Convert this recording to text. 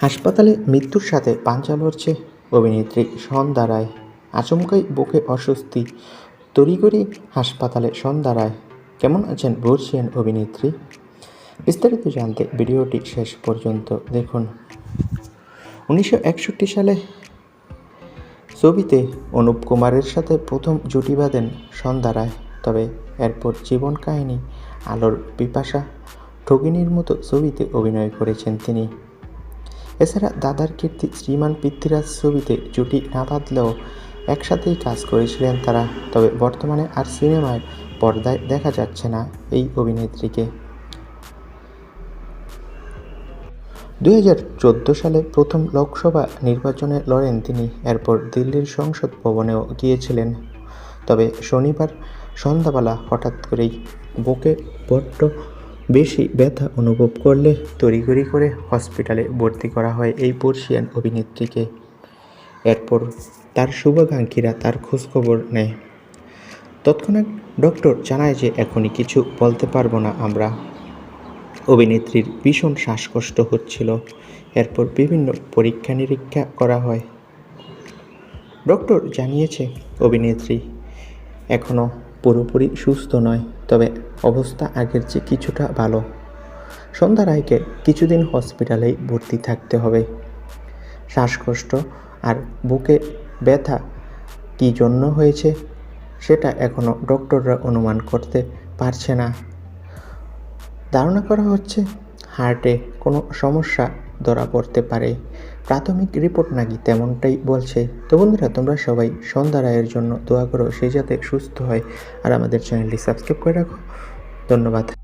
হাসপাতালে মৃত্যুর সাথে পাঞ্জা লড়ছে অভিনেত্রী সন্ধ্যা রায়। আচমকাই বুকে অস্বস্তি, তড়িঘড়ি হাসপাতালে সন্ধ্যা রায়। কেমন আছেন বর্ষিয়ান অভিনেত্রী? বিস্তারিত জানতে ভিডিওটি শেষ পর্যন্ত দেখুন। 1961 সালে ছবিতে অনুপ কুমারের সাথে প্রথম জুটি বাঁধেন সন্ধ্যা রায়। তবে এরপর জীবন কাহিনী, আলোর পিপাসা, ঠগিনীর মতো ছবিতে অভিনয় করেছেন তিনি। এছাড়া দাদার কীর্তি, শ্রীমান পৃথ্বীরাজ ছবিতে জুটি না বাঁধলেও একসাথেই কাজ করেছিলেন তারা। তবে বর্তমানে আর সিনেমায় পর্দায় দেখা যাচ্ছে না এই অভিনেত্রীকে। 2014 সালে প্রথম লোকসভা নির্বাচনে লড়েন তিনি। এরপর দিল্লির সংসদ ভবনেও গিয়েছিলেন। তবে শনিবার সন্ধ্যাবেলা হঠাৎ করেই বুকে বড্ড বেশি ব্যথা অনুভব করলে তড়িঘড়ি করে হসপিটালে ভর্তি করা হয় এই বর্ষিয়ান অভিনেত্রীকে। এরপর তার শুভাকাঙ্ক্ষীরা তার খোঁজখবর নেয়। তৎক্ষণাৎ ডক্টর জানায় যে এখনই কিছু বলতে পারবো না আমরা। অভিনেত্রীর ভীষণ শ্বাসকষ্ট হচ্ছিল। এরপর বিভিন্ন পরীক্ষা নিরীক্ষা করা হয়। ডক্টর জানিয়েছে অভিনেত্রী এখনও পুরোপুরি সুস্থ নয়, তবে অবস্থা আগের চেয়ে কিছুটা ভালো। সন্ধ্যা রায়কে কিছুদিন হসপিটালেই ভর্তি থাকতে হবে। শ্বাসকষ্ট আর বুকে ব্যথা কী জন্য হয়েছে সেটা এখনও ডক্টররা অনুমান করতে পারছে না। ধারণা করা হচ্ছে হার্টে কোনো সমস্যা ধরা পড়তে পারে। প্রাথমিক রিপোর্ট নাকি তেমনটাই বলছে। তো বন্ধুরা, তোমরা সবাই সন্ধ্যা রায়ের জন্য দোয়া করো, সে যাতে সুস্থ হয়। আর আমাদের চ্যানেলটি সাবস্ক্রাইব করে রাখো। ধন্যবাদ।